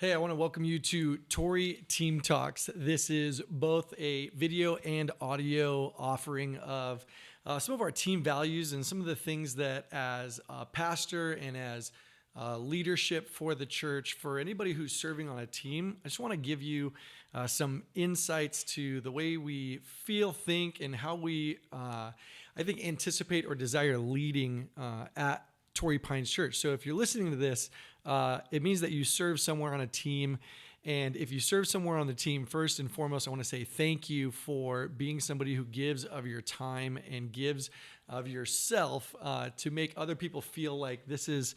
Hey, I want to welcome you to Tory Team Talks. This is both a video and audio offering of some of our team values and some of the things that, as a pastor and as leadership for the church, for anybody who's serving on a team, I just want to give you some insights to the way we feel, think, and how we, I think, anticipate or desire leading at Torrey Pines Church. So if you're listening to this, it means that you serve somewhere on a team. And if you serve somewhere on the team, first and foremost, I want to say thank you for being somebody who gives of your time and gives of yourself to make other people feel like this is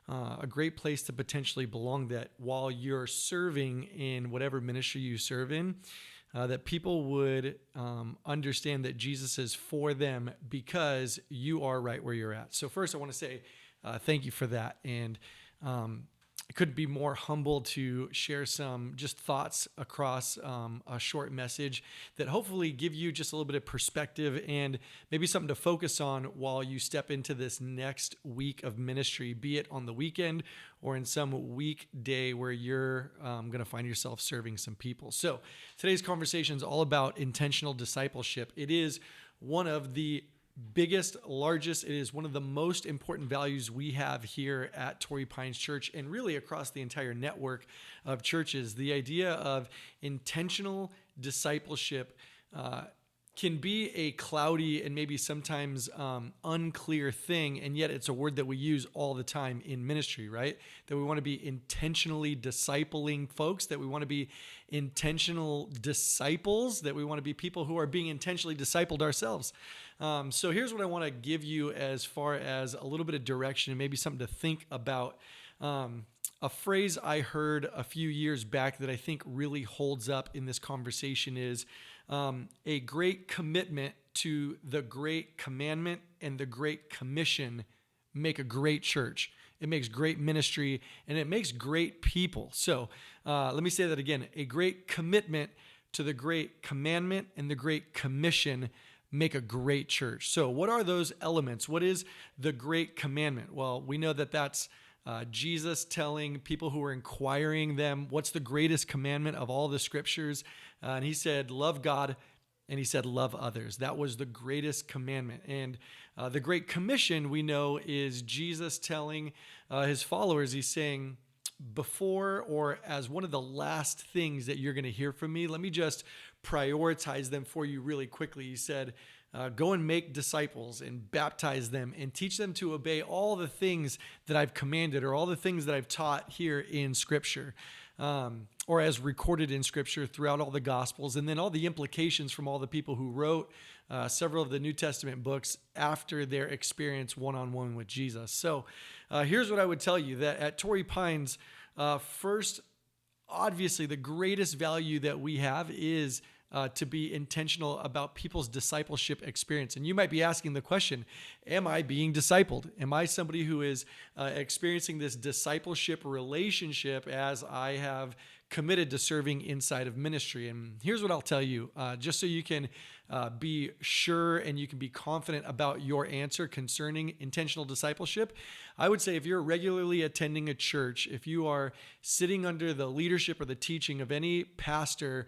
a great place to potentially belong, that while you're serving in whatever ministry you serve in, that people would understand that Jesus is for them because you are right where you're at. So first, I want to say thank you for that. And I couldn't be more humbled to share some just thoughts across a short message that hopefully give you just a little bit of perspective and maybe something to focus on while you step into this next week of ministry, be it on the weekend or in some weekday where you're going to find yourself serving some people. So today's conversation is all about intentional discipleship. It is one of the biggest, largest, it is one of the most important values we have here at Torrey Pines Church and really across the entire network of churches. The idea of intentional discipleship can be a cloudy and maybe sometimes unclear thing, and yet it's a word that we use all the time in ministry, right? That we want to be intentionally discipling folks, that we want to be intentional disciples, that we want to be people who are being intentionally discipled ourselves. So here's what I want to give you as far as a little bit of direction and maybe something to think about. A phrase I heard a few years back that I think really holds up in this conversation is a great commitment to the great commandment and the great commission make a great church. It makes great ministry and it makes great people. So let me say that again. A great commitment to the great commandment and the great commission make a great church. So what are those elements? What is the great commandment? Well, we know that that's Jesus telling people who are inquiring them, what's the greatest commandment of all the scriptures? And he said, love God, and he said, love others. That was the greatest commandment. And the Great Commission, we know, is Jesus telling his followers, he's saying, before or as one of the last things that you're going to hear from me, let me just prioritize them for you really quickly. He said, go and make disciples and baptize them and teach them to obey all the things that I've commanded or all the things that I've taught here in Scripture, or as recorded in Scripture throughout all the Gospels, and then all the implications from all the people who wrote several of the New Testament books after their experience one-on-one with Jesus. So here's what I would tell you, that at Torrey Pines, first, obviously the greatest value that we have is to be intentional about people's discipleship experience. And you might be asking the question, am I being discipled? Am I somebody who is experiencing this discipleship relationship as I have committed to serving inside of ministry? And here's what I'll tell you, just so you can be sure and you can be confident about your answer concerning intentional discipleship. I would say if you're regularly attending a church, if you are sitting under the leadership or the teaching of any pastor,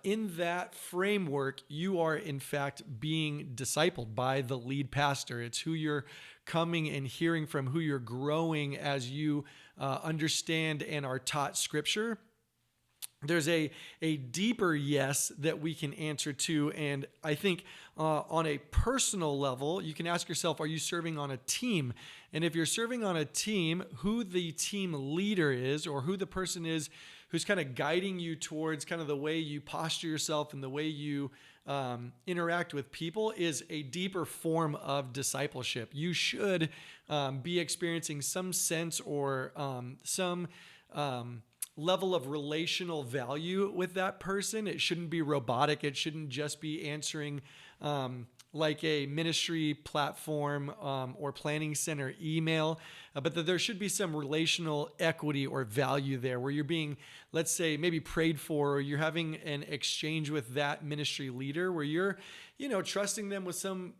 in that framework, you are in fact being discipled by the lead pastor. It's who you're coming and hearing from, who you're growing as you understand and are taught Scripture. There's a deeper yes that we can answer to. And I think on a personal level, you can ask yourself, are you serving on a team? And if you're serving on a team, who the team leader is or who the person is who's kind of guiding you towards kind of the way you posture yourself and the way you interact with people is a deeper form of discipleship. You should be experiencing some sense or some level of relational value with that person. It shouldn't be robotic. It shouldn't just be answering like a ministry platform or planning center email, but that there should be some relational equity or value there where you're being, let's say, maybe prayed for, or you're having an exchange with that ministry leader where you're, trusting them with some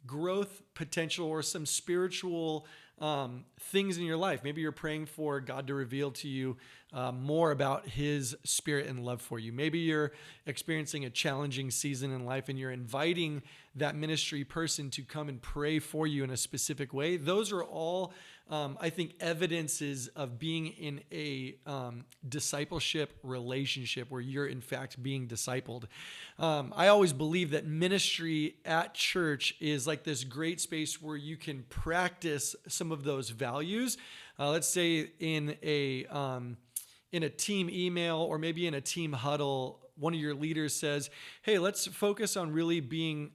growth potential or some spiritual things in your life. Maybe you're praying for God to reveal to you more about his spirit and love for you. Maybe you're experiencing a challenging season in life and you're inviting that ministry person to come and pray for you in a specific way. Those are all, I think, evidences of being in a discipleship relationship where you're in fact being discipled. I always believe that ministry at church is like this great space where you can practice some of those values. Let's say in a team email or maybe in a team huddle, one of your leaders says, hey, let's focus on really being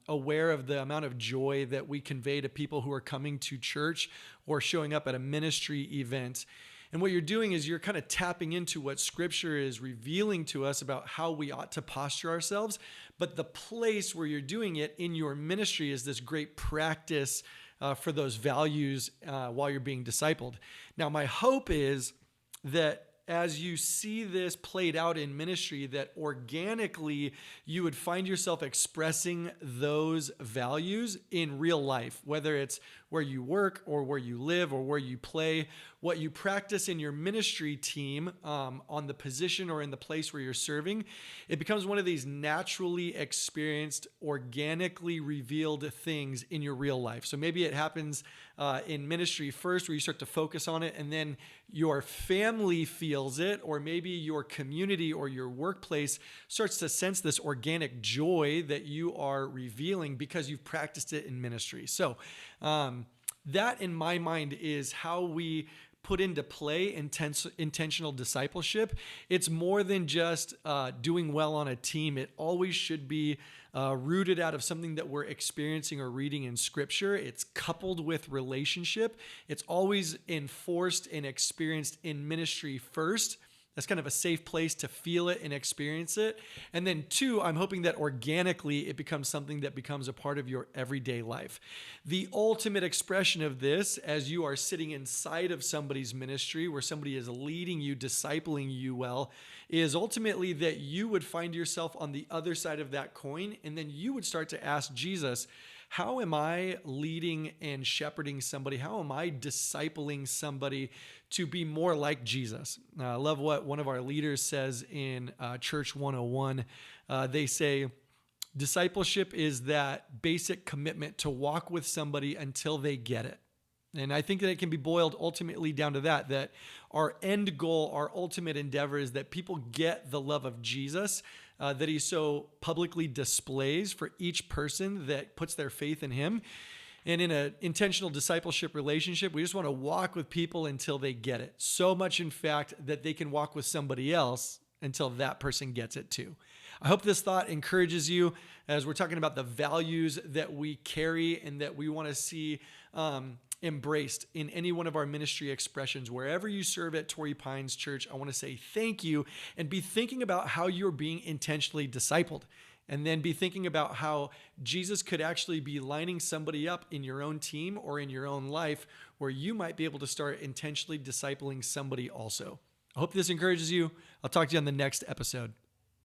aware of the amount of joy that we convey to people who are coming to church or showing up at a ministry event. And what you're doing is you're kind of tapping into what Scripture is revealing to us about how we ought to posture ourselves. But the place where you're doing it in your ministry is this great practice for those values while you're being discipled. Now, my hope is that as you see this played out in ministry, that organically you would find yourself expressing those values in real life, whether it's where you work or where you live or where you play. What you practice in your ministry team on the position or in the place where you're serving, it becomes one of these naturally experienced, organically revealed things in your real life. So maybe it happens in ministry first, where you start to focus on it, and then your family feels it, or maybe your community or your workplace starts to sense this organic joy that you are revealing because you've practiced it in ministry. So that, in my mind, is how we put into play intentional discipleship. It's more than just doing well on a team. It always should be rooted out of something that we're experiencing or reading in Scripture. It's coupled with relationship. It's always enforced and experienced in ministry first. That's kind of a safe place to feel it and experience it. And then two, I'm hoping that organically it becomes something that becomes a part of your everyday life. The ultimate expression of this, as you are sitting inside of somebody's ministry where somebody is leading you, discipling you well, is ultimately that you would find yourself on the other side of that coin, and then you would start to ask Jesus, how am I leading and shepherding somebody? How am I discipling somebody to be more like Jesus? I love what one of our leaders says in Church 101. They say, discipleship is that basic commitment to walk with somebody until they get it. And I think that it can be boiled ultimately down to that our end goal, our ultimate endeavor is that people get the love of Jesus that he so publicly displays for each person that puts their faith in him. And in an intentional discipleship relationship, we just want to walk with people until they get it. So much, in fact, that they can walk with somebody else until that person gets it too. I hope this thought encourages you as we're talking about the values that we carry and that we want to see embraced in any one of our ministry expressions. Wherever you serve at Torrey Pines Church, I want to say thank you and be thinking about how you're being intentionally discipled. And then be thinking about how Jesus could actually be lining somebody up in your own team or in your own life where you might be able to start intentionally discipling somebody also. I hope this encourages you. I'll talk to you on the next episode.